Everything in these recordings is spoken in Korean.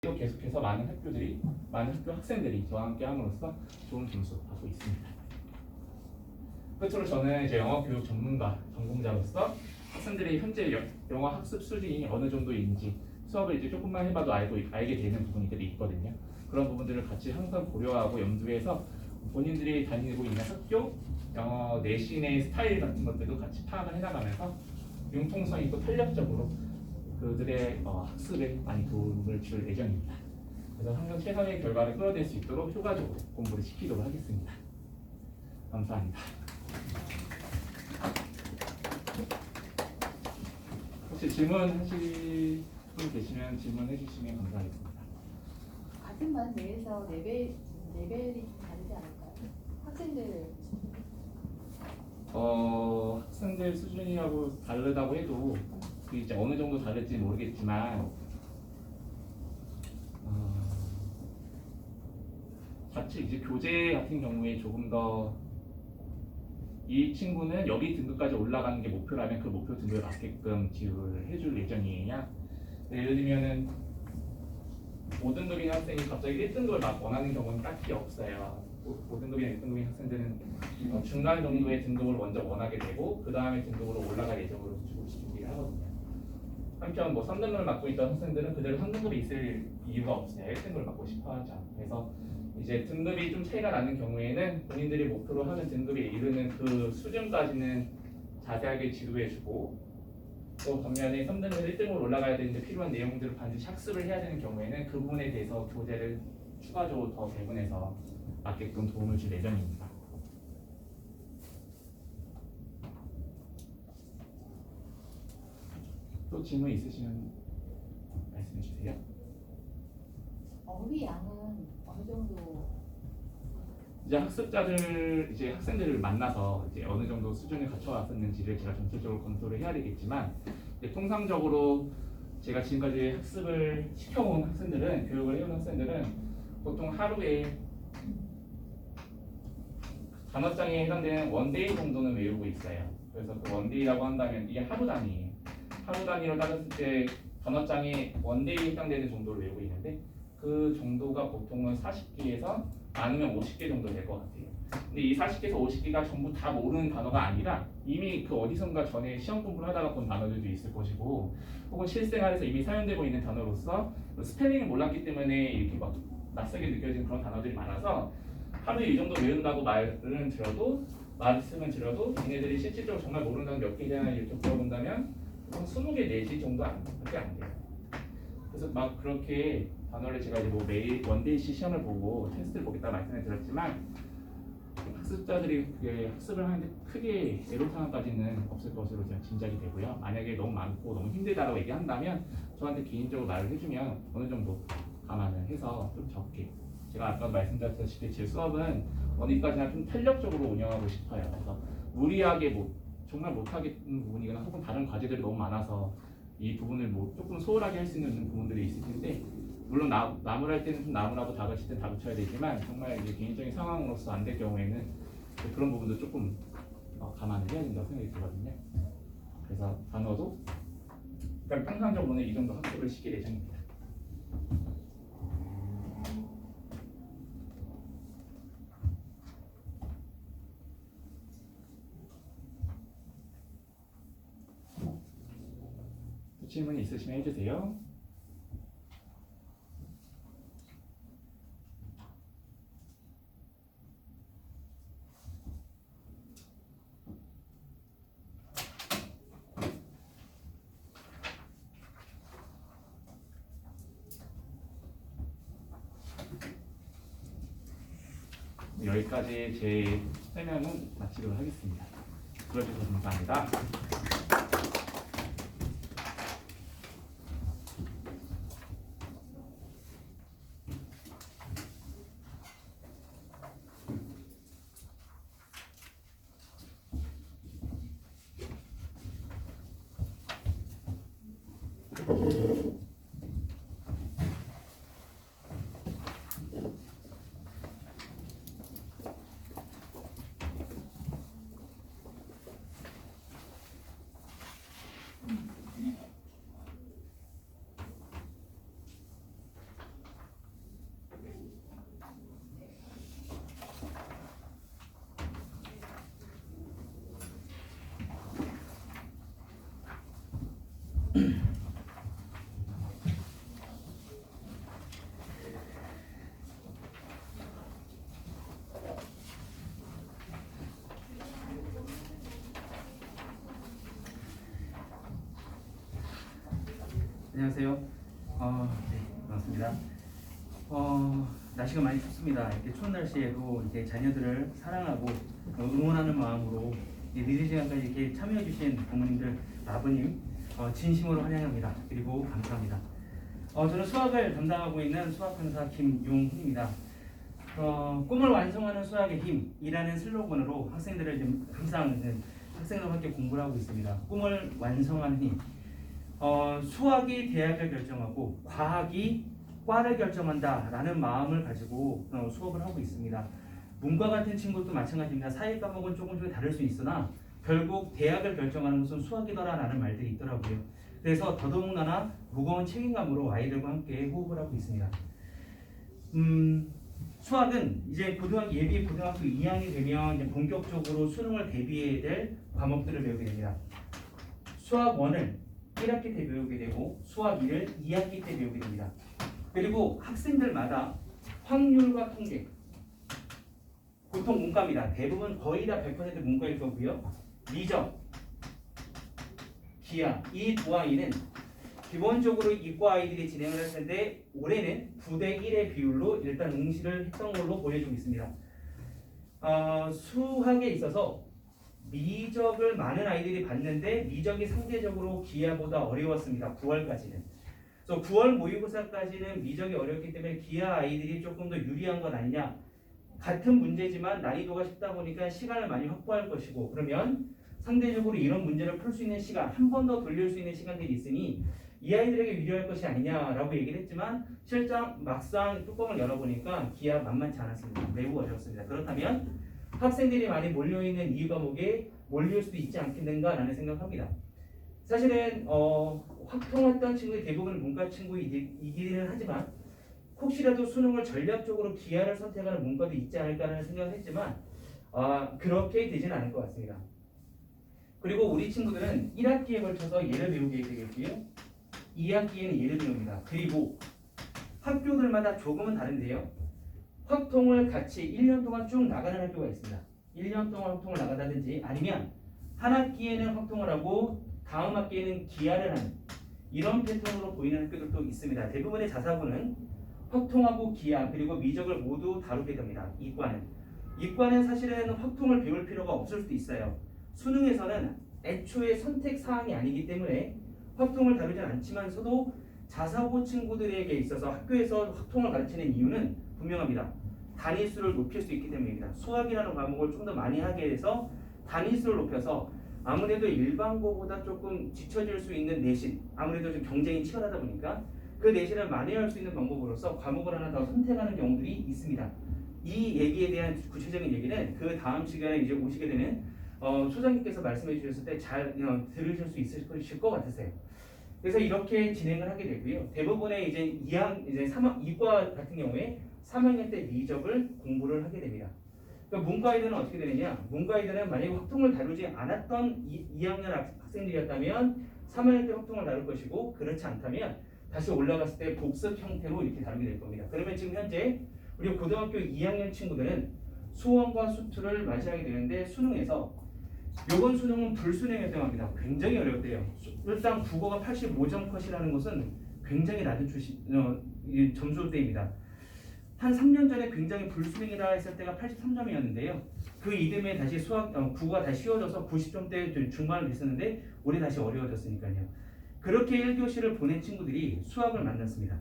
계속해서 많은 학교 학생들이 저와 함께 함으로써 좋은 점수 받고 있습니다. 끝으로 저는 이제 영어 교육 전공자로서 학생들의 현재 영어 학습 수준이 어느 정도인지 수업을 이제 조금만 해봐도 알게 되는 부분들이 있거든요. 그런 부분들을 같이 항상 고려하고 염두해서 본인들이 다니고 있는 학교 영어 내신의 스타일 같은 것들도 같이 파악을 해나가면서 융통성 있고 탄력적으로 그들의 학습에 많이 도움을 줄 예정입니다. 그래서 항상 최선의 결과를 끌어낼 수 있도록 효과적으로 공부를 시키도록 하겠습니다. 감사합니다. 혹시 질문하실 분 계시면 질문해 주시면 감사하겠습니다. 같은 반 내에서 레벨이 좀 다르지 않을까요? 학생들 학생들 수준이하고 다르다고 해도 그게 이제 어느 정도 다를지 모르겠지만 같이 이제 교재 같은 경우에 조금 더 이 친구는 여기 등급까지 올라가는 게 목표라면 그 목표 등급에 맞게끔 지급을 해줄 예정이에요. 예를 들면은 5등급인 학생이 갑자기 1등급을 원하는 경우는 딱히 없어요. 5등급이나 6등급인 학생들은 중간 정도의 등급을 먼저 원하게 되고 그 다음에 등급으로 올라갈 예정으로 준비를 하거든요. 한편 3등급을 맡고 있던 학생들은 그대로 3등급이 있을 이유가 없어요. 1등급을 맡고 싶어 하죠. 그래서 이제 등급이 좀 차이가 나는 경우에는 본인들이 목표로 하는 등급에 이르는 그 수준까지는 자세하게 지도해주고 또 반면에 3등급 1등으로 올라가야 되는데 필요한 내용들을 반드시 학습을 해야 되는 경우에는 그 부분에 대해서 교재를 추가적으로 더 배분해서 맞게끔 도움을 줄 예정입니다. 또 질문 있으시면 말씀해 주세요. 어휘 양은 어느 정도? 이제 학생들을 만나서 이제 어느 정도 수준을 갖춰왔었는지를 제가 전체적으로 검토를 해야 되겠지만 통상적으로 제가 지금까지 학습을 시켜온 학생들은 교육을 해온 학생들은 보통 하루에 단어장에 해당되는 원데이 정도는 외우고 있어요. 그래서 그 원데이라고 한다면 이게 하루 단위예요. 하루 단위로 따졌을 때 단어장에 원데이에 해당되는 정도를 외우고 있는데 그 정도가 보통은 40개에서 많으면 50개 정도 될 것 같아요. 근데 이 40개에서 50개가 전부 다 모르는 단어가 아니라 이미 그 어디선가 전에 시험 공부를 하다가 본 단어들도 있을 것이고 혹은 실생활에서 이미 사용되고 있는 단어로서 스펠링을 몰랐기 때문에 이렇게 막 낯설게 느껴지는 그런 단어들이 많아서 하루에 이 정도 외운다고 말씀을 들어도 얘네들이 실질적으로 정말 모르는 단어 몇 개에 대한 이렇게 물어본다면 한 20개 내지 정도 밖에 안 돼요. 그래서 막 그렇게 단어를 제가 이제 매일 원데이씩 시험을 보고 테스트를 보겠다 말씀을 드렸지만 학습자들이 그게 학습을 하는데 크게 애로사항까지는 없을 것으로 제가 짐작이 되고요. 만약에 너무 많고 너무 힘들다라고 얘기한다면 저한테 개인적으로 말을 해주면 어느 정도 감안을 해서 좀 적게 제가 아까 말씀드렸다시피 제 수업은 어디까지나 좀 탄력적으로 운영하고 싶어요. 그래서 무리하게 정말 못하겠는 부분이거나 혹은 다른 과제들이 너무 많아서 이 부분을 조금 소홀하게 할 수 있는 부분들이 있을 텐데 물론 나무랄 때는 좀 나무라고 다그칠 땐 다그쳐야 되지만 정말 이제 개인적인 상황으로서 안 될 경우에는 그런 부분도 조금 감안을 해야 된다고 생각이 들거든요. 그래서 단어도 그러니까 평상적으로는 이 정도 학습을 시킬 예정입니다. 질문 있으시면 해주세요. 여기까지 제 설명은 마치도록 하겠습니다. 들어주셔서 감사합니다. 안녕하세요. 네, 반갑습니다. 날씨가 많이 춥습니다. 이렇게 추운 날씨에도 이렇게 자녀들을 사랑하고 응원하는 마음으로 늦은 시간까지 이렇게 참여해주신 부모님들, 아버님 진심으로 환영합니다. 그리고 감사합니다. 저는 수학을 담당하고 있는 수학강사 김용훈입니다. 꿈을 완성하는 수학의 힘이라는 슬로건으로 학생들을 좀 항상 학생들과 함께 공부를 하고 있습니다. 꿈을 완성하는 힘. 수학이 대학을 결정하고 과학이 과를 결정한다라는 마음을 가지고 수업을 하고 있습니다. 문과 같은 친구도 마찬가지입니다. 사회 과목은 조금 다를 수 있으나 결국 대학을 결정하는 것은 수학이더라라는 말들이 있더라고요. 그래서 더더군다나 무거운 책임감으로 아이들과 함께 호흡을 하고 있습니다. 수학은 이제 예비 고등학교 2학년이 되면 이제 본격적으로 수능을 대비해야 될 과목들을 배우게 됩니다. 수학 1을 1학기 때 배우게 되고 수학 2를 2학기 때 배우게 됩니다. 그리고 학생들마다 확률과 통계, 보통 문과입니다. 대부분 거의 다 100% 문과일 거고요. 미적, 기하 이 두 아이는 기본적으로 이과 아이들이 진행을 할 텐데 올해는 9대 1의 비율로 일단 응시를 했던 걸로 보여지고 있습니다. 수학에 있어서 미적을 많은 아이들이 봤는데 미적이 상대적으로 기하보다 어려웠습니다. 9월까지는. 그래서 9월 모의고사까지는 미적이 어렵기 때문에 기하 아이들이 조금 더 유리한 건 아니냐. 같은 문제지만 난이도가 쉽다 보니까 시간을 많이 확보할 것이고 그러면 상대적으로 이런 문제를 풀 수 있는 시간, 한 번 더 돌릴 수 있는 시간들이 있으니 이 아이들에게 유리할 것이 아니냐라고 얘기를 했지만 실상 막상 뚜껑을 열어보니까 기하 만만치 않았습니다. 매우 어려웠습니다. 그렇다면 학생들이 많이 몰려있는 이 과목에 몰릴 수도 있지 않겠는가라는 생각합니다. 사실은 확통했던 친구들이 대부분 문과 친구이기는 하지만 혹시라도 수능을 전략적으로 기하를 선택하는 문과도 있지 않을까라는 생각을 했지만 그렇게 되지는 않을 것 같습니다. 그리고 우리 친구들은 1학기에 걸쳐서 얘를 배우게 되겠고요. 2학기에는 얘를 배웁니다. 그리고 학교들마다 조금은 다른데요. 확통을 같이 1년 동안 쭉 나가는 학교가 있습니다. 1년 동안 확통을 나간다든지 아니면 한 학기에는 확통을 하고 다음 학기에는 기하를 하는 이런 패턴으로 보이는 학교들도 있습니다. 대부분의 자사고는 확통하고 기하 그리고 미적을 모두 다루게 됩니다. 이과는 사실은 확통을 배울 필요가 없을 수도 있어요. 수능에서는 애초에 선택 사항이 아니기 때문에 확통을 다루진 않지만서도 자사고 친구들에게 있어서 학교에서 확통을 가르치는 이유는 분명합니다. 단위수를 높일 수 있기 때문입니다. 수학이라는 과목을 좀 더 많이 하게 해서 단위수를 높여서 아무래도 일반고보다 조금 뒤처질 수 있는 내신, 아무래도 좀 경쟁이 치열하다 보니까 그 내신을 만회할 수 있는 방법으로서 과목을 하나 더 선택하는 경우들이 있습니다. 이 얘기에 대한 구체적인 얘기는 그 다음 시간에 이제 오시게 되는 소장님께서 말씀해 주셨을 때 잘 들으실 수 있으실 것 같으세요. 그래서 이렇게 진행을 하게 되고요. 대부분의 이제 이과 같은 경우에 3학년 때 미적을 공부를 하게 됩니다. 그러니까 문과이들은 어떻게 되느냐? 문과이들은 만약에 확통을 다루지 않았던 2학년 학생들이었다면 3학년 때 확통을 다룰 것이고 그렇지 않다면 다시 올라갔을 때 복습 형태로 이렇게 다루게 될 겁니다. 그러면 지금 현재 우리 고등학교 2학년 친구들은 수원과 수투를 맞이하게 되는데 수능에서 요번 수능은 불수능이었다고 합니다. 굉장히 어렵대요. 일단 국어가 85점 컷이라는 것은 굉장히 낮은 점수대입니다. 한 3년 전에 굉장히 불수능이라 했을 때가 83점이었는데요. 그 이듬해 다시 국어가 다시 쉬워져서 90점대 중반을 됐었는데 올해 다시 어려워졌으니까요. 그렇게 1교시를 보낸 친구들이 수학을 만났습니다.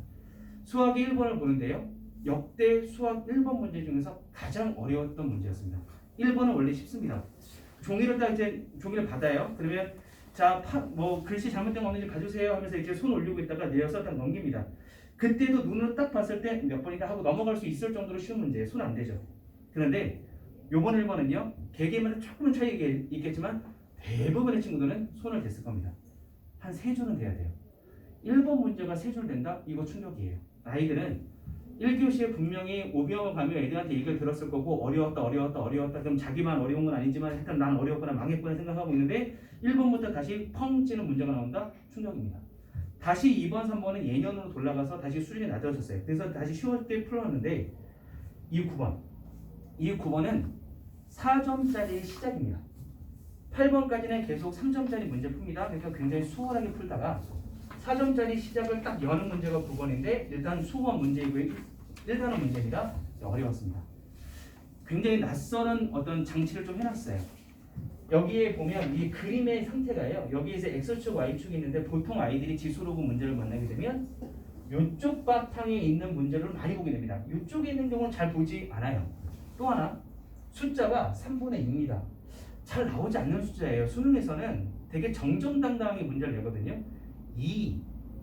수학의 1번을 보는데요. 역대 수학 1번 문제 중에서 가장 어려웠던 문제였습니다. 1번은 원래 쉽습니다. 종이를 받아요. 그러면 글씨 잘못된 거 없는지 봐주세요 하면서 이제 손 올리고 있다가 내려서 딱 넘깁니다. 그때도 눈으로 딱 봤을 때 몇 번이다 하고 넘어갈 수 있을 정도로 쉬운 문제예요. 손 안 대죠. 그런데 요번 1번은요. 개개인마다 조금은 차이가 있겠지만 대부분의 친구들은 손을 댔을 겁니다. 한 3줄은 돼야 돼요. 1번 문제가 3줄 된다? 이거 충격이에요. 아이들은 1교시에 분명히 오병을 가며 애들한테 얘기를 들었을 거고 어려웠다 그럼 자기만 어려운 건 아니지만 일단 난 어려웠구나 망했구나 생각하고 있는데 1번부터 다시 펑 찌는 문제가 나온다? 충격입니다. 다시 2번, 3번은 예년으로 돌아가서 다시 수준이 낮아졌어요. 그래서 다시 쉬웠게 풀었는데 이 9번은 4점짜리 시작입니다. 8번까지는 계속 3점짜리 문제 풉니다. 그러니까 굉장히 수월하게 풀다가 4점짜리 시작을 딱 여는 문제가 9번인데 일단 수원 문제이고요. 1단원 문제입니다. 어려웠습니다. 굉장히 낯설은 어떤 장치를 좀 해놨어요. 여기에 보면 이 그림의 상태가요. 여기에 이제 X축, Y축이 있는데 보통 아이들이 지수로 본 문제를 만나게 되면 이쪽 바탕에 있는 문제를 많이 보게 됩니다. 이쪽에 있는 경우는 잘 보지 않아요. 또 하나 숫자가 3분의 2입니다. 잘 나오지 않는 숫자예요. 수능에서는 되게 정정당당하게 문제를 내거든요. 2,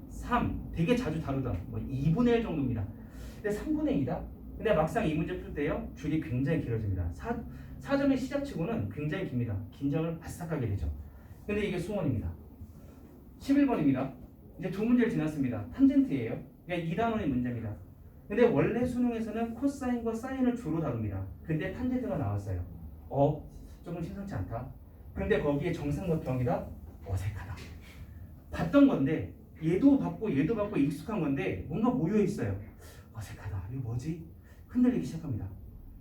3 되게 자주 다루던 2분의 1 정도입니다. 근데 3분의 2다? 근데 막상 이 문제 풀 때요. 줄이 굉장히 길어집니다. 4점의 시작치고는 굉장히 깁니다. 긴장을 바싹 하게 되죠. 근데 이게 수원입니다. 11번입니다. 이제 두 문제를 지났습니다. 탄젠트예요. 그러니까 2단원의 문제입니다. 근데 원래 수능에서는 코사인과 사인을 주로 다룹니다. 근데 탄젠트가 나왔어요. 조금 심상치 않다. 그런데 거기에 정삼각형이다? 어색하다. 봤던 건데 얘도 받고 익숙한 건데 뭔가 모여 있어요. 어색하다. 이거 뭐지? 흔들리기 시작합니다.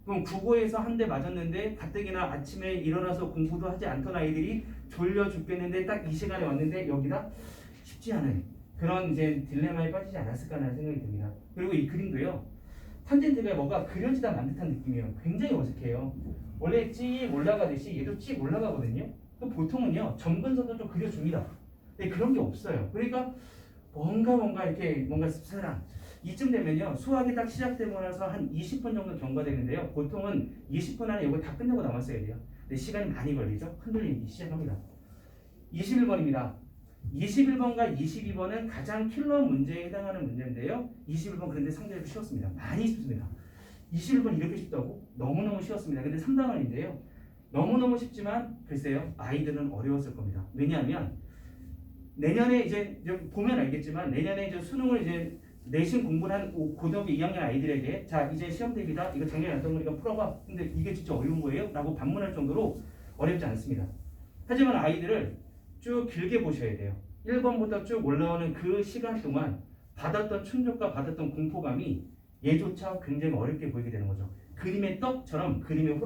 그럼 국어에서 한 대 맞았는데 가뜩이나 아침에 일어나서 공부도 하지 않던 아이들이 졸려 죽겠는데 딱 이 시간에 왔는데 여기다 쉽지 않은 그런 이제 딜레마에 빠지지 않았을까라는 생각이 듭니다. 그리고 이 그림도요. 탄젠트가 뭐가 그려지다 만 듯한 느낌이에요. 굉장히 어색해요. 원래 찍 올라가듯이 얘도 찍 올라가거든요. 보통은요. 점근선도 좀 그려줍니다. 근데 그런 게 없어요. 그러니까 뭔가 이렇게 뭔가 씁쓸한 이쯤 되면요. 수학이 딱 시작되고 나서 한 20분 정도 경과되는데요. 보통은 20분 안에 이거 다 끝내고 나왔어야 돼요. 근데 시간이 많이 걸리죠. 흔들리기 시작합니다. 21번입니다. 21번과 22번은 가장 킬러 문제에 해당하는 문제인데요. 21번 그런데 상대적으로 쉬웠습니다. 많이 쉽습니다. 21번 이렇게 쉽다고? 너무너무 쉬웠습니다. 근데 3단원인데요. 너무너무 쉽지만 글쎄요. 아이들은 어려웠을 겁니다. 왜냐하면 내년에 이제 보면 알겠지만 내년에 이제 수능을 이제 내신 공부를 한 고등학교 2학년 아이들에게 자 이제 시험 대비다. 이거 작년에 안 했던 거니까 풀어봐. 근데 이게 진짜 어려운 거예요? 라고 반문할 정도로 어렵지 않습니다. 하지만 아이들을 쭉 길게 보셔야 돼요. 1번부터 쭉 올라오는 그 시간 동안 받았던 충격과 받았던 공포감이 얘조차 굉장히 어렵게 보이게 되는 거죠. 그림의 떡처럼 그림의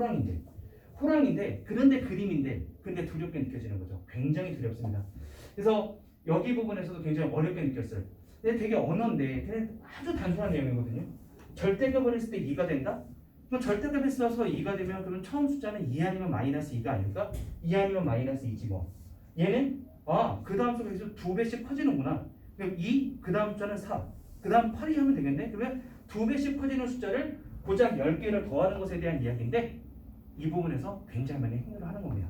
호랑인데 그런데 그림인데 근데 두렵게 느껴지는 거죠. 굉장히 두렵습니다. 그래서 여기 부분에서도 굉장히 어렵게 느꼈어요. 근데 되게 언어인데 되게 아주 단순한 내용이거든요. 절대값을 했을 때 2가 된다? 그럼 절대값에 써서 2가 되면 그럼 처음 숫자는 2 아니면 마이너스 2가 아닐까? 2 아니면 마이너스 2지 뭐. 얘는 그 다음 숫자가 계속 2배씩 커지는구나. 그럼 2, 그 다음 숫자는 4, 그 다음 8이 하면 되겠네? 그러면 2배씩 커지는 숫자를 고작 10개를 더하는 것에 대한 이야기인데 이 부분에서 굉장히 많이 힘들어하는 겁니다.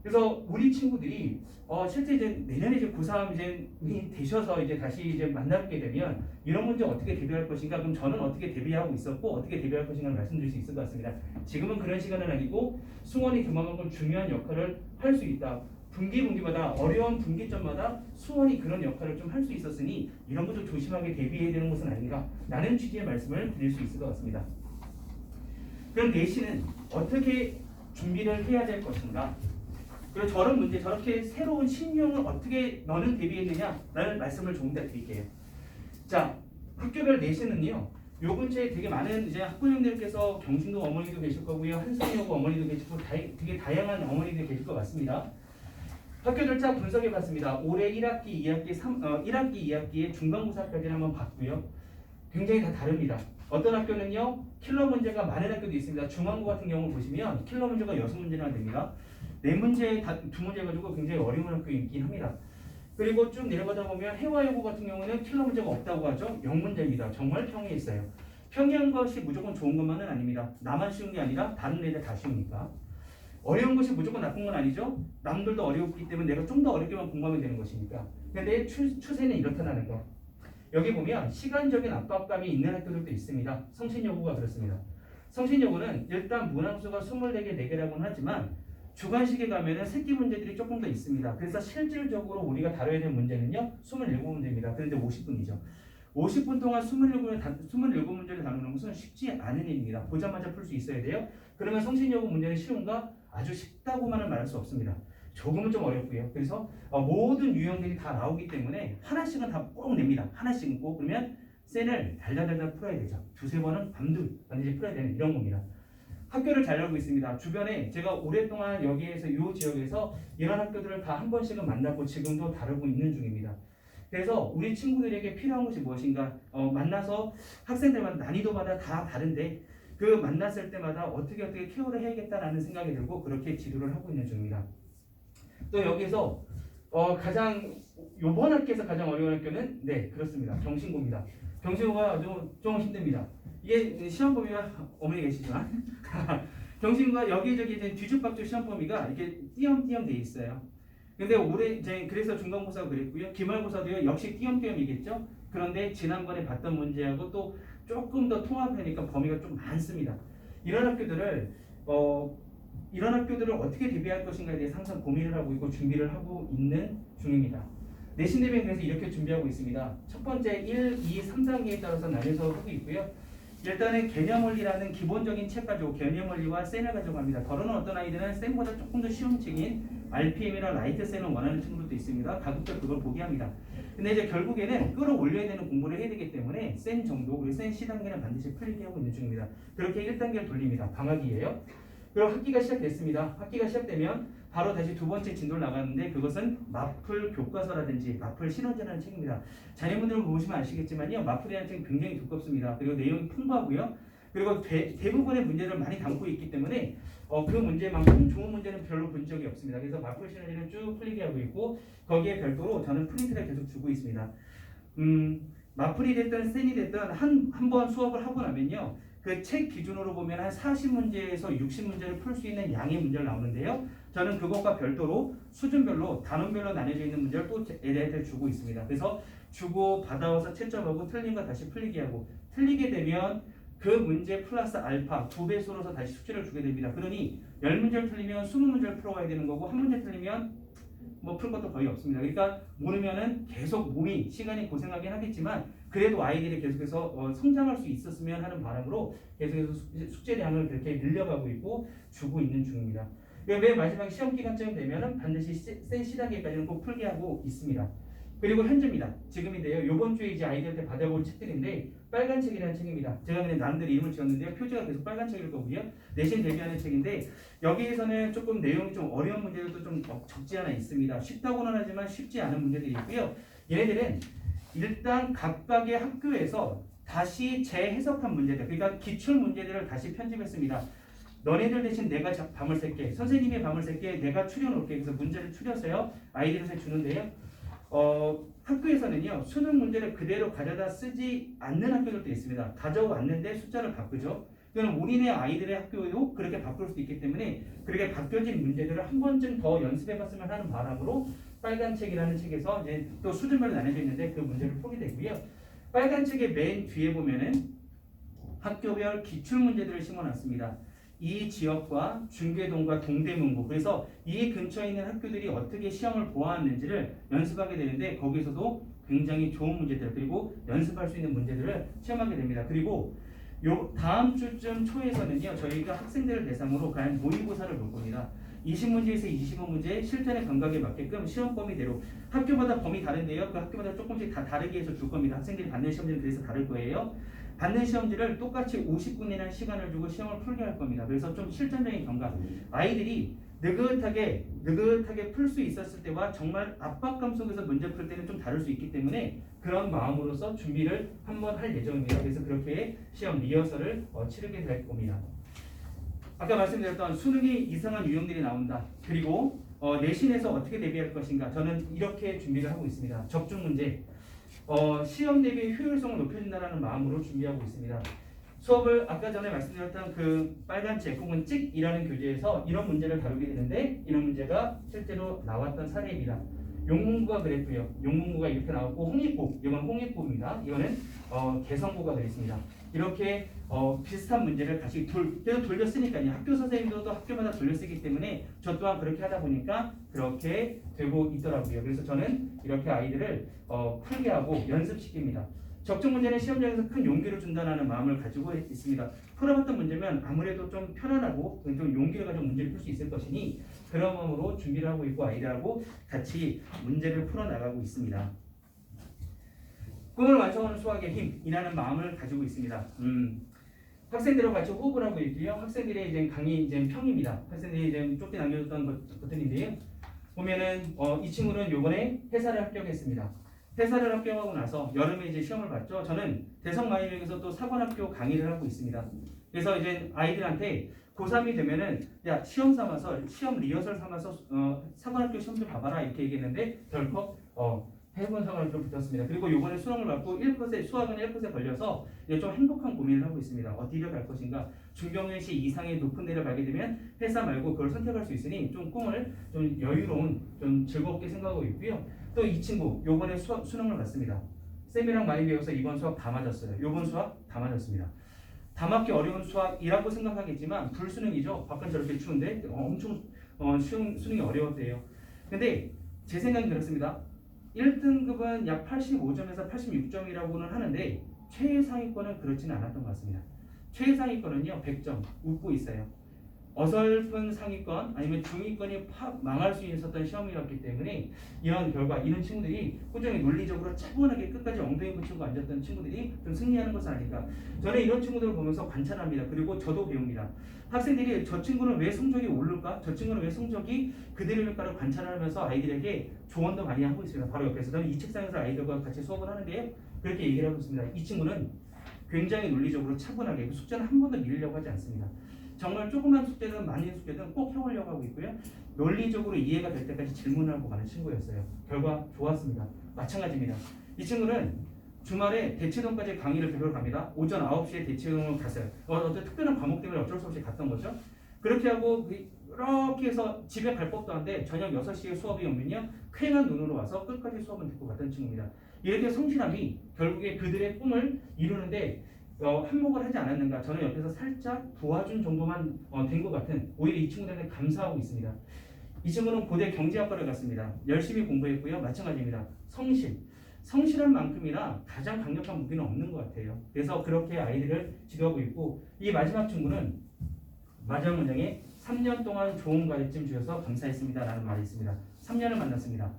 그래서 우리 친구들이 실제 이제 내년에 이제 고3 이제 되셔서 이제 다시 이제 만나게 되면 이런 문제 어떻게 대비할 것인가? 그럼 저는 어떻게 대비하고 있었고 어떻게 대비할 것인가를 말씀드릴 수 있을 것 같습니다. 지금은 그런 시간은 아니고 수원이 그만큼 중요한 역할을 할 수 있다. 분기마다 어려운 분기점마다 수원이 그런 역할을 좀 할 수 있었으니 이런 것도 조심하게 대비해야 되는 것은 아닌가? 라는 취지의 말씀을 드릴 수 있을 것 같습니다. 그럼 내신은 어떻게 준비를 해야 될 것인가? 그리고 저런 문제, 저렇게 새로운 신용을 어떻게 너는 대비했느냐라는 말씀을 조금 더 드릴게요. 자, 학교별 내신은요. 요 근처에 되게 많은 이제 학부형님들께서 경신도 어머니도 계실 거고요, 한성여고 어머니도 계시고 되게 다양한 어머니들이 계실 것 같습니다. 학교들 쫙 분석해봤습니다. 올해 1학기, 2학기, 1학기, 2학기의 중간고사까지는 한번 봤고요. 굉장히 다 다릅니다. 어떤 학교는요, 킬러 문제가 많은 학교도 있습니다. 중앙고 같은 경우 보시면 킬러 문제가 6문제나 됩니다. 4문제, 2문제 가지고 굉장히 어려운 학교 있긴 합니다. 그리고 쭉 내려가다 보면 해와여고 같은 경우는 킬러 문제가 없다고 하죠. 0문제입니다. 정말 평이에 있어요. 평이한 것이 무조건 좋은 것만은 아닙니다. 나만 쉬운 게 아니라 다른 애들 다 쉬우니까. 어려운 것이 무조건 나쁜 건 아니죠. 남들도 어렵기 때문에 내가 좀 더 어렵게만 공부하면 되는 것이니까. 근데 추세는 이렇다는 거. 여기 보면 시간적인 압박감이 있는 학교들도 있습니다. 성신여고가 그렇습니다. 성신여고는 일단 문항수가 24개, 4개라고는 하지만 주관식에 가면은 새끼 문제들이 조금 더 있습니다. 그래서 실질적으로 우리가 다뤄야 될 문제는요. 27문제입니다. 그런데 50분이죠. 50분 동안 27문제를 다루는 것은 쉽지 않은 일입니다. 보자마자 풀 수 있어야 돼요. 그러면 성신여고 문제는 쉬운가? 아주 쉽다고만은 말할 수 없습니다. 조금은 좀 어렵고요. 그래서 모든 유형들이 다 나오기 때문에 하나씩은 다 꼭 냅니다. 하나씩은 꼭. 그러면 센을 달달달달 풀어야 되죠. 두세 번은 반드시 풀어야 되는 이런 겁니다. 학교를 잘 알고 있습니다. 주변에 제가 오랫동안 여기에서 이 지역에서 이런 학교들을 다 한 번씩은 만났고 지금도 다루고 있는 중입니다. 그래서 우리 친구들에게 필요한 것이 무엇인가 만나서 학생들마다 난이도마다 다 다른데 그 만났을 때마다 어떻게 케어를 해야겠다라는 생각이 들고 그렇게 지도를 하고 있는 중입니다. 또 여기서 가장 요번 학기에서 가장 어려운 학교는 네 그렇습니다. 경신고입니다. 경신고가 좀 힘듭니다. 이게 시험 범위가 어머니 계시지만 경신고가 여기저기 이제 뒤죽박죽 시험 범위가 이렇게 띄엄띄엄 돼 있어요. 근데 올해 이제 그래서 중간고사가 그랬고요. 기말고사도요 역시 띄엄띄엄이겠죠. 그런데 지난번에 봤던 문제하고 또 조금 더 통합하니까 범위가 좀 많습니다. 이런 학교들을 어떻게 대비할 것인가에 대해서 항상 고민을 하고 있고 준비를 하고 있는 중입니다. 내신 대비는 그래서 이렇게 준비하고 있습니다. 첫 번째 1, 2, 3단계에 따라서 나뉘어서 하고 있고요. 일단은 개념원리라는 기본적인 책 가지고 개념원리와 센을 가져갑니다. 더러는 어떤 아이들은 센보다 조금 더 쉬운 책인 RPM이나 라이트 센을 원하는 친구들도 있습니다. 가급적 그걸 포기합니다. 근데 이제 결국에는 끌어올려야 되는 공부를 해야 되기 때문에 센 정도, 우리 센 C단계는 반드시 풀리게 하고 있는 중입니다. 그렇게 1단계를 돌립니다. 방학이에요. 그리고 학기가 시작됐습니다. 학기가 시작되면 바로 다시 두 번째 진도를 나가는데 그것은 마플 교과서라든지 마플 신원제라는 책입니다. 자녀분들은 보시면 아시겠지만요. 마플이라는 책이 굉장히 두껍습니다. 그리고 내용이 풍부하고요. 그리고 대부분의 문제를 많이 담고 있기 때문에 그 문제만큼 좋은 문제는 별로 본 적이 없습니다. 그래서 마플 신원제를 쭉 풀리게 하고 있고 거기에 별도로 저는 프린트를 계속 주고 있습니다. 마플이 됐든 센이 됐든 한 번 수업을 하고 나면요. 그 책 기준으로 보면 한 40문제에서 60문제를 풀 수 있는 양의 문제를 나오는데요. 저는 그것과 별도로 수준별로 단원별로 나뉘어져 있는 문제를 또 애들한테 주고 있습니다. 그래서 주고 받아와서 채점하고 틀린 거 다시 풀리게 하고 틀리게 되면 그 문제 플러스 알파 2배수로서 다시 숙제를 주게 됩니다. 그러니 10문제를 틀리면 20문제를 풀어가야 되는 거고 한 문제 틀리면 뭐 풀 것도 거의 없습니다. 그러니까 모르면은 계속 몸이 시간이 고생하긴 하겠지만 그래도 아이들이 계속해서 성장할 수 있었으면 하는 바람으로 계속해서 숙제량을 그렇게 늘려가고 있고 주고 있는 중입니다. 맨 마지막 시험 기간쯤 되면은 반드시 센 C단계까지는 꼭 풀게 하고 있습니다. 그리고 현재입니다. 지금인데요. 이번 주에 이제 아이들한테 받아볼 책들인데 빨간 책이라는 책입니다. 제가 그냥 나름대로 이름을 지었는데요. 표지가 계속 빨간 책일 거고요. 내신 대비하는 책인데 여기에서는 조금 내용이 좀 어려운 문제들도 좀 적지 않아 있습니다. 쉽다고는 하지만 쉽지 않은 문제들이 있고요. 얘네들은 일단 각각의 학교에서 다시 재해석한 문제들, 그러니까 기출 문제들을 다시 편집했습니다. 너네들 대신 내가 밤을 샜게, 선생님이 밤을 샜게, 내가 추려놓을게. 그래서 문제를 추려서요 아이들한테 주는데요. 학교에서는요 수능 문제를 그대로 가져다 쓰지 않는 학교들도 있습니다. 가져왔는데 숫자를 바꾸죠. 그럼 우리네 아이들의 학교도 그렇게 바꿀 수도 있기 때문에 그렇게 바뀌어진 문제들을 한 번쯤 더 연습해봤으면 하는 바람으로 빨간 책이라는 책에서 이제 또 수준별로 나눠져 있는데 그 문제를 풀게 되고요. 빨간 책의 맨 뒤에 보면은 학교별 기출 문제들을 심어놨습니다. 이 지역과 중계동과 동대문구, 그래서 이 근처에 있는 학교들이 어떻게 시험을 보았는지를 연습하게 되는데 거기서도 굉장히 좋은 문제들 그리고 연습할 수 있는 문제들을 시험하게 됩니다. 그리고 요 다음 주쯤 초에서는요 저희가 학생들을 대상으로 과연 모의고사를 볼 겁니다. 20문제에서 25문제 실전의 감각에 맞게끔 시험 범위대로 학교마다 범위 다른데요. 그 학교마다 조금씩 다 다르게 해서 줄 겁니다. 학생들이 받는 시험지는 그래서 다를 거예요. 받는 시험지를 똑같이 50분이라는 시간을 주고 시험을 풀게 할 겁니다. 그래서 좀 실전적인 감각, 아이들이 느긋하게 풀 수 있었을 때와 정말 압박감 속에서 문제 풀 때는 좀 다를 수 있기 때문에 그런 마음으로서 준비를 한번 할 예정입니다. 그래서 그렇게 시험 리허설을 치르게 될 겁니다. 아까 말씀드렸던 수능이 이상한 유형들이 나온다. 그리고 내신에서 어떻게 대비할 것인가. 저는 이렇게 준비를 하고 있습니다. 적중 문제. 시험 대비 효율성을 높여준다는 마음으로 준비하고 있습니다. 수업을 아까 전에 말씀드렸던 그 빨간 책 혹은 찍이라는 교재에서 이런 문제를 다루게 되는데 이런 문제가 실제로 나왔던 사례입니다. 용문구가 그랬고요. 용문구가 이렇게 나왔고 홍익부, 이건 홍익부입니다. 이거는 개성구가 되겠습니다. 이렇게 비슷한 문제를 다시 계속 돌렸으니까요. 학교 선생님들도 학교마다 돌려쓰기 때문에 저 또한 그렇게 하다 보니까 그렇게 되고 있더라고요. 그래서 저는 이렇게 아이들을 풀게 하고 연습시킵니다. 적중 문제는 시험장에서 큰 용기를 준다는 마음을 가지고 있습니다. 풀어봤던 문제면 아무래도 좀 편안하고 좀 용기를 가지고 문제를 풀 수 있을 것이니 그런 마음으로 준비를 하고 있고 아이들하고 같이 문제를 풀어나가고 있습니다. 꿈을 완성하는 수학의 힘이라는 마음을 가지고 있습니다. 학생들하고 같이 호흡을 하고 있고요. 학생들의 이제 강의 이제 평입니다. 학생들이 이제 쫓겨 남겨줬던 것들인데요. 보면은 이 친구는 요번에 회사를 합격했습니다. 회사를 합격하고 나서 여름에 이제 시험을 봤죠. 저는 대성마이백에서 또 사관학교 강의를 하고 있습니다. 그래서 이제 아이들한테 고3이 되면은 야 시험 삼아서 시험 리허설 삼아서 사관학교 시험 좀 봐봐라 이렇게 얘기했는데 덜컥 해본 사관학교를 붙었습니다. 그리고 요번에 수능을 받고 1%, 수학은 1% 걸려서 이제 좀 행복한 고민을 하고 있습니다. 어디를 갈 것인가? 중경외시 이상의 높은 데를 가게 되면 회사 말고 그걸 선택할 수 있으니 좀 꿈을 좀 여유로운 좀 즐겁게 생각하고 있고요. 또 이 친구 요번에 수능을 봤습니다. 쌤이랑 많이 배워서 이번 수학 다 맞았어요. 요번 수학 다 맞았습니다. 다 맞기 어려운 수학이라고 생각하겠지만 불수능이죠. 밖은 저렇게 추운데 엄청 수능이 어려웠대요. 근데 제 생각은 그렇습니다. 1등급은 약 85점에서 86점이라고는 하는데 최상위권은 그렇지는 않았던 것 같습니다. 최상위권은요 100점 웃고 있어요. 어설픈 상위권 아니면 중위권이 망할 수 있었던 시험이었기 때문에 이런 결과 이런 친구들이 꾸준히 논리적으로 차분하게 끝까지 엉덩이 붙이고 앉았던 친구들이 좀 승리하는 것은 아닐까. 저는 이런 친구들을 보면서 관찰합니다. 그리고 저도 배웁니다. 학생들이 저 친구는 왜 성적이 오를까? 저 친구는 왜 성적이 그대로일까를 관찰하면서 아이들에게 조언도 많이 하고 있습니다. 바로 옆에서 저는 이 책상에서 아이들과 같이 수업을 하는데요. 그렇게 얘기를 하고 있습니다. 이 친구는 굉장히 논리적으로 차분하게 그 숙제는 한 번도 미루려고 하지 않습니다. 정말 조그만 숙제든 많은 숙제든 꼭 해오려고 하고 있고요. 논리적으로 이해가 될 때까지 질문을 하고 가는 친구였어요. 결과 좋았습니다. 마찬가지입니다. 이 친구는 주말에 대치동까지 강의를 들으러 갑니다. 오전 9시에 대치동을 갔어요. 어떤 특별한 과목 때문에 어쩔 수 없이 갔던 거죠. 그렇게 하고 이렇게 해서 집에 갈 법도 한데 저녁 6시에 수업이 오면요. 쾌한 눈으로 와서 끝까지 수업을 듣고 갔던 친구입니다. 이렇게 성실함이 결국에 그들의 꿈을 이루는데 한몫을 하지 않았는가. 저는 옆에서 살짝 도와준 정도만 된 것 같은 오히려 이 친구들한테 감사하고 있습니다. 이 친구는 고대 경제학과를 갔습니다. 열심히 공부했고요. 마찬가지입니다. 성실한 만큼이나 가장 강력한 무기는 없는 것 같아요. 그래서 그렇게 아이들을 지도하고 있고 이 마지막 친구는 마지막 문장에 3년 동안 좋은 가르침 주셔서 감사했습니다 라는 말이 있습니다. 3년을 만났습니다.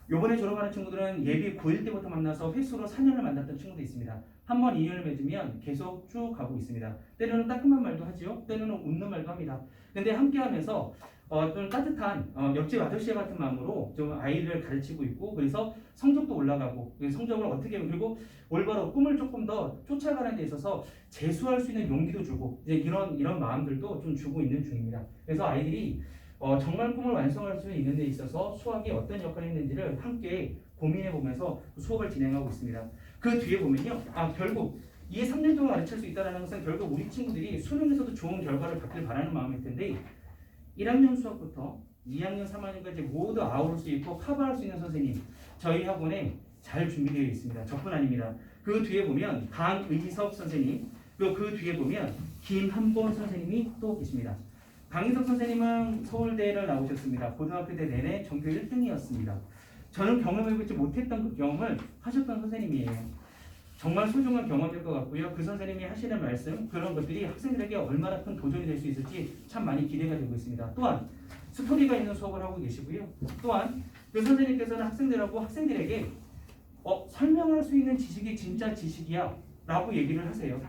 요번에 졸업하는 친구들은 예비 고1 때부터 만나서 횟수로 4년을 만났던 친구도 있습니다. 한 번 인연을 맺으면 계속 쭉 가고 있습니다. 때로는 따끔한 말도 하지요. 때로는 웃는 말도 합니다. 근데 함께하면서 좀 따뜻한 옆집 아저씨 같은 마음으로 좀 아이를 가르치고 있고 그래서 성적도 올라가고 성적을 어떻게 하면 그리고 올바로 꿈을 조금 더 쫓아가는 데 있어서 재수할 수 있는 용기도 주고 이제 이런 마음들도 좀 주고 있는 중입니다. 그래서 아이들이 정말 꿈을 완성할 수 있는 데 있어서 수학이 어떤 역할을 했는지를 함께 고민해 보면서 수업을 진행하고 있습니다. 그 뒤에 보면요. 결국 이 3년 동안 가르칠 수 있다는 것은 결국 우리 친구들이 수능에서도 좋은 결과를 받길 바라는 마음일 텐데 1학년 수학부터 2학년, 3학년까지 모두 아우를 수 있고 커버할 수 있는 선생님 저희 학원에 잘 준비되어 있습니다. 저뿐 아닙니다. 그 뒤에 보면 강의석 선생님 그리고 그 뒤에 보면 김한본 선생님이 또 계십니다. 강의석 선생님은 서울대를 나오셨습니다. 고등학교 때 내내 전교 1등이었습니다. 저는 경험해보지 못했던 그 경험을 하셨던 선생님이에요. 정말 소중한 경험일 것 같고요. 그 선생님이 하시는 말씀 그런 것들이 학생들에게 얼마나 큰 도전이 될 수 있을지 참 많이 기대가 되고 있습니다. 또한 스토리가 있는 수업을 하고 계시고요. 또한 그 선생님께서는 학생들에게 설명할 수 있는 지식이 진짜 지식이야 라고 얘기를 하세요.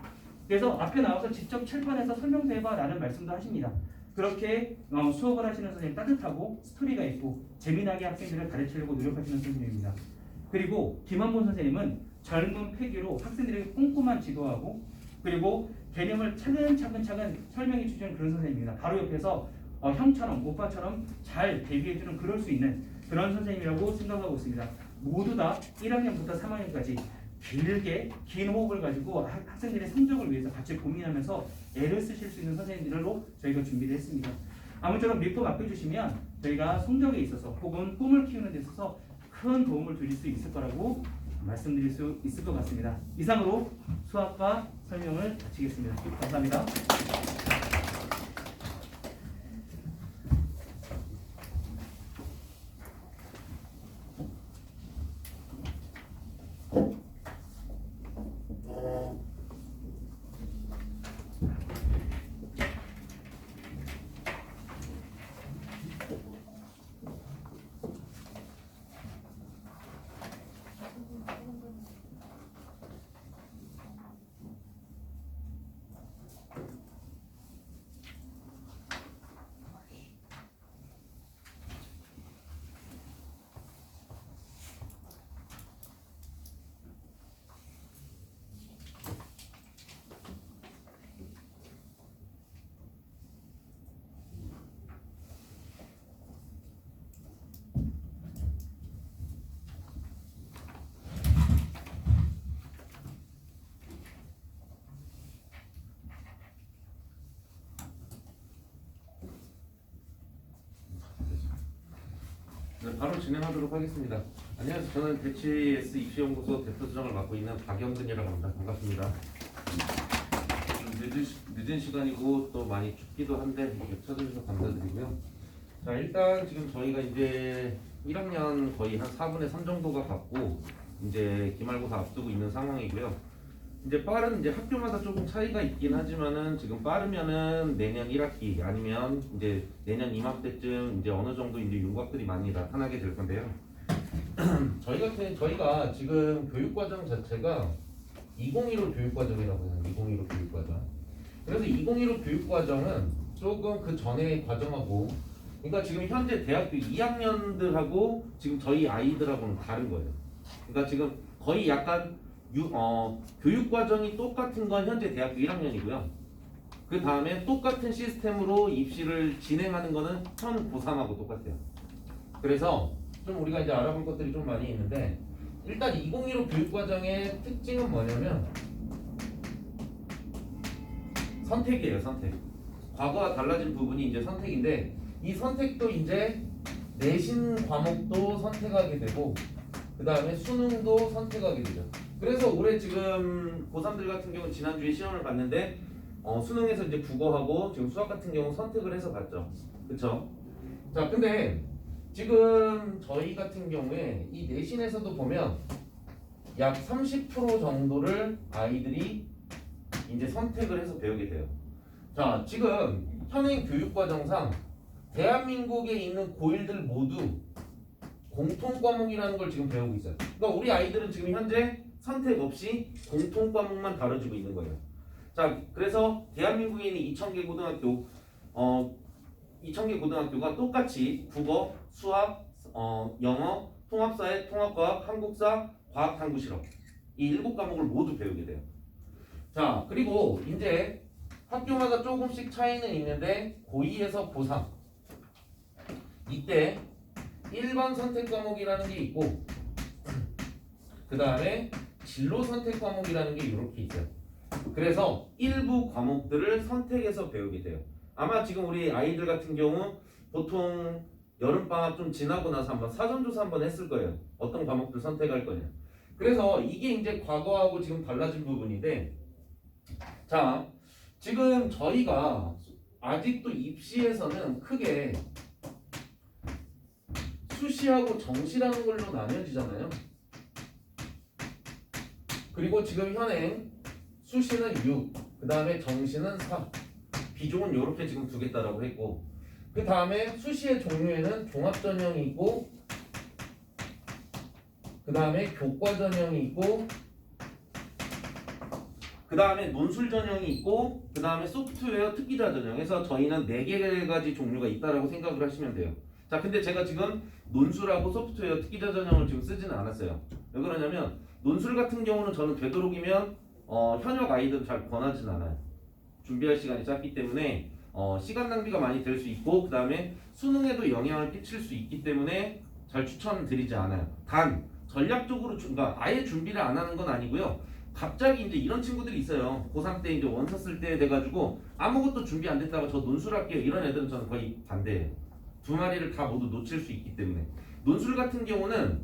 그래서 앞에 나와서 직접 칠판에서 설명도 해봐 라는 말씀도 하십니다. 그렇게 수업을 하시는 선생님 따뜻하고 스토리가 있고 재미나게 학생들을 가르치려고 노력하시는 선생님입니다. 그리고 김한본 선생님은 젊은 패기로 학생들에게 꼼꼼한 지도하고 그리고 개념을 차근차근 설명해 주시는 그런 선생님입니다. 바로 옆에서 형처럼 오빠처럼 잘 대비해주는 그럴 수 있는 그런 선생님이라고 생각하고 있습니다. 모두 다 1학년부터 3학년까지 길게 긴 호흡을 가지고 학생들의 성적을 위해서 같이 고민하면서 애를 쓰실 수 있는 선생님들로 저희가 준비를 했습니다. 아무쪼록 믿고 맡겨주시면 저희가 성적에 있어서 혹은 꿈을 키우는 데 있어서 큰 도움을 드릴 수 있을 거라고 말씀드릴 수 있을 것 같습니다. 이상으로 수학과 설명을 마치겠습니다. 감사합니다. 바로 진행하도록 하겠습니다. 안녕하세요. 저는 대치S 입시연구소 대표수장을 맡고 있는 박영근이라고 합니다. 반갑습니다. 좀 늦은 시간이고 또 많이 춥기도 한데 이렇게 찾아주셔서 감사드리고요. 자, 일단 지금 저희가 이제 1학년 거의 한 4분의 3 정도가 갔고 이제 기말고사 앞두고 있는 상황이고요. 이제 빠른 이제 학교마다 조금 차이가 있긴 하지만은 지금 빠르면은 내년 1학기 아니면 이제 내년 이맘때쯤 이제 어느 정도 이제 윤곽들이 많이 나타나게 될 건데요. 저희가 지금 교육과정 자체가 2015 교육과정이라고 해요. 2015 교육과정. 그래서 2015 교육과정은 조금 그 전에 과정하고, 그러니까 지금 현재 대학교 2학년들하고 지금 저희 아이들하고는 다른 거예요. 그러니까 지금 거의 약간 교육 과정이 똑같은 건 현재 대학교 1학년이고요. 그 다음에 똑같은 시스템으로 입시를 진행하는 거는 현 고3하고 똑같아요. 그래서 좀 우리가 이제 알아볼 것들이 좀 많이 있는데, 일단 2015 교육 과정의 특징은 뭐냐면 선택이에요. 선택. 과거와 달라진 부분이 이제 선택인데, 이 선택도 이제 내신 과목도 선택하게 되고 그 다음에 수능도 선택하게 되죠. 그래서 올해 지금 고3들 같은 경우는 지난주에 시험을 봤는데 수능에서 이제 국어하고 지금 수학 같은 경우 선택을 해서 봤죠. 그쵸? 자, 근데 지금 저희 같은 경우에 이 내신에서도 보면 약 30% 정도를 아이들이 이제 선택을 해서 배우게 돼요. 자, 지금 현행 교육과정상 대한민국에 있는 고1들 모두 공통 과목이라는 걸 지금 배우고 있어요. 그러니까 우리 아이들은 지금 현재 선택 없이 공통 과목만 다뤄지고 있는 거예요. 자, 그래서 대한민국에 있는 2,000개 고등학교, 2,000개 고등학교가 똑같이 국어, 수학, 영어, 통합사회, 통합과학, 한국사, 과학, 탐구, 실험 이 7과목을 모두 배우게 돼요. 자, 그리고 이제 학교마다 조금씩 차이는 있는데 고2에서 고3 이때 일반 선택 과목이라는 게 있고 그 다음에 진로 선택 과목이라는 게 이렇게 있어요. 그래서 일부 과목들을 선택해서 배우게 돼요. 아마 지금 우리 아이들 같은 경우 보통 여름방학 좀 지나고 나서 한번 사전조사 한번 했을 거예요. 어떤 과목들 선택할 거냐. 그래서 이게 이제 과거하고 지금 달라진 부분인데, 자, 지금 저희가 아직도 입시에서는 크게 수시하고 정시라는 걸로 나뉘어지잖아요. 그리고 지금 현행 수시는 6, 그 다음에 정시는 4, 비중은 이렇게 지금 두겠다라고 했고, 그 다음에 수시의 종류에는 종합전형이 있고, 그 다음에 교과전형이 있고, 그 다음에 논술전형이 있고, 그 다음에 소프트웨어 특기자 전형에서 저희는 4가지 종류가 있다라고 생각을 하시면 돼요. 자, 근데 제가 지금 논술하고 소프트웨어 특기자 전형을 지금 쓰지는 않았어요. 왜 그러냐면 논술 같은 경우는 저는 되도록이면 현역 아이들은 잘 권하진 않아요. 준비할 시간이 짧기 때문에 시간 낭비가 많이 될 수 있고, 그 다음에 수능에도 영향을 끼칠 수 있기 때문에 잘 추천드리지 않아요. 단 전략적으로 그러니까 아예 준비를 안 하는 건 아니고요. 갑자기 이제 이런 친구들이 있어요. 고3 때 이제 원서 쓸 때 돼가지고 아무것도 준비 안 됐다가 저 논술할게요, 이런 애들은 저는 거의 반대예요. 두 마리를 다 모두 놓칠 수 있기 때문에. 논술 같은 경우는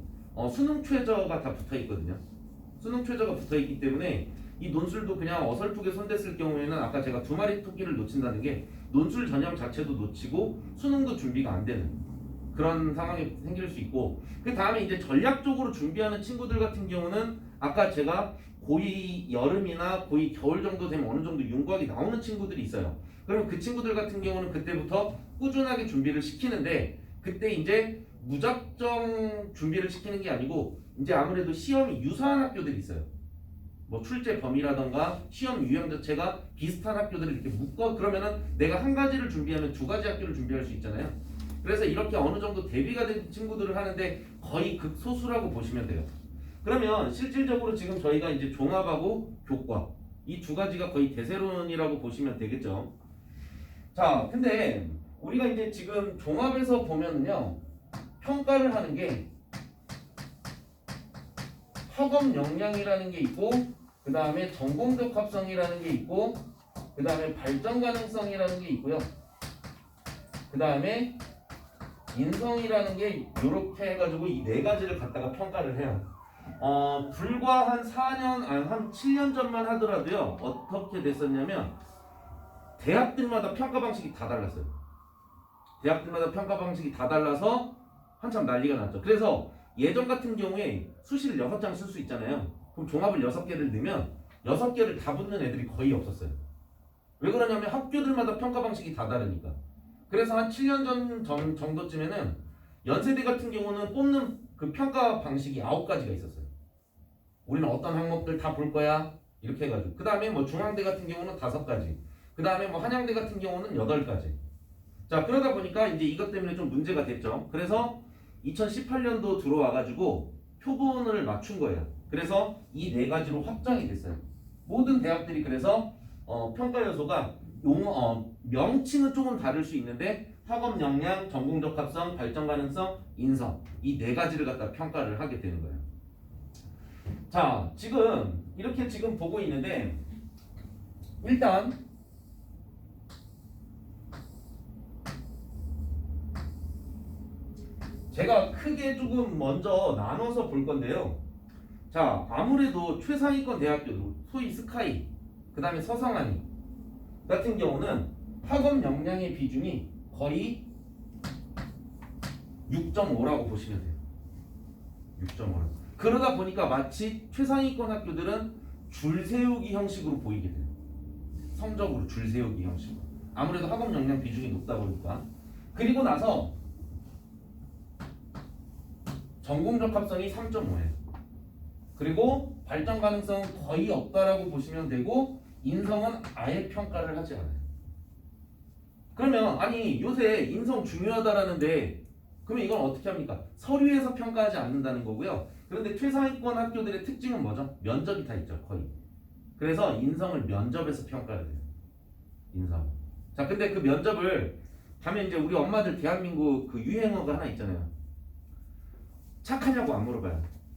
수능 최저가 다 붙어 있거든요. 수능 최저가 붙어 있기 때문에 이 논술도 그냥 어설프게 손댔을 경우에는 아까 제가 두 마리 토끼를 놓친다는 게 논술 전형 자체도 놓치고 수능도 준비가 안 되는 그런 상황이 생길 수 있고, 그 다음에 이제 전략적으로 준비하는 친구들 같은 경우는 아까 제가 고2 여름이나 고2 겨울 정도 되면 어느 정도 윤곽이 나오는 친구들이 있어요. 그럼 그 친구들 같은 경우는 그때부터 꾸준하게 준비를 시키는데, 그때 이제 무작정 준비를 시키는 게 아니고 이제 아무래도 시험이 유사한 학교들이 있어요. 뭐 출제 범위라던가 시험 유형 자체가 비슷한 학교들을 이렇게 묶어, 그러면은 내가 한 가지를 준비하면 2가지 학교를 준비할 수 있잖아요. 그래서 이렇게 어느 정도 대비가 된 친구들을 하는데 거의 극소수라고 보시면 돼요. 그러면 실질적으로 지금 저희가 이제 종합하고 교과 이 2가지가 거의 대세론이라고 보시면 되겠죠. 자, 근데 우리가 이제 지금 종합에서 보면은요, 평가를 하는 게 학업 역량이라는 게 있고, 그 다음에 전공적 합성이라는 게 있고, 그 다음에 발전 가능성이라는 게 있고요. 그 다음에 인성이라는 게 이렇게 해가지고 이 네 가지를 갖다가 평가를 해요. 불과 한 4년, 아니 한 7년 전만 하더라도요. 어떻게 됐었냐면 대학들마다 평가 방식이 다 달랐어요. 대학들마다 평가 방식이 다 달라서 한참 난리가 났죠. 그래서 예전 같은 경우에 수시를 6장 쓸 수 있잖아요. 그럼 종합을 6개를 넣으면 6개를 다 붙는 애들이 거의 없었어요. 왜 그러냐면 학교들마다 평가 방식이 다 다르니까. 그래서 한 7년 전 정도쯤에는 연세대 같은 경우는 뽑는 그 평가 방식이 9가지가 있었어요. 우리는 어떤 항목들 다 볼 거야 이렇게 해가지고 그 다음에 뭐 중앙대 같은 경우는 5가지, 그 다음에 뭐 한양대 같은 경우는 8가지. 자, 그러다 보니까 이제 이것 때문에 좀 문제가 됐죠. 그래서 2018년도 들어와가지고 표본을 맞춘 거예요. 그래서 이 네 가지로 확정이 됐어요. 모든 대학들이. 그래서 평가 요소가 명칭은 조금 다를 수 있는데 학업 역량, 전공 적합성, 발전 가능성, 인성 이 네 가지를 갖다 평가를 하게 되는 거예요. 자, 지금 이렇게 지금 보고 있는데 일단 제가 크게 조금 먼저 나눠서 볼 건데요. 자, 아무래도 최상위권 대학교, 소위 스카이, 그 다음에 서성한이 같은 경우는 학업 역량의 비중이 거의 6.5라고 보시면 돼요. 6.5. 그러다 보니까 마치 최상위권 학교들은 줄 세우기 형식으로 보이게 돼요. 성적으로 줄 세우기 형식으로. 아무래도 학업 역량 비중이 높다 보니까. 그리고 나서 전공 적합성이 3.5예요. 그리고 발전 가능성은 거의 없다라고 보시면 되고 인성은 아예 평가를 하지 않아요. 그러면 아니 요새 인성 중요하다라는데 그러면 이건 어떻게 합니까? 서류에서 평가하지 않는다는 거고요. 그런데 최상위권 학교들의 특징은 뭐죠? 면접이 다 있죠, 거의. 그래서 인성을 면접에서 평가해야 돼요. 인성. 자, 근데 그 면접을 가면 이제 우리 엄마들 대한민국 그 유행어가 하나 있잖아요. 착하냐고 안 물어봐요.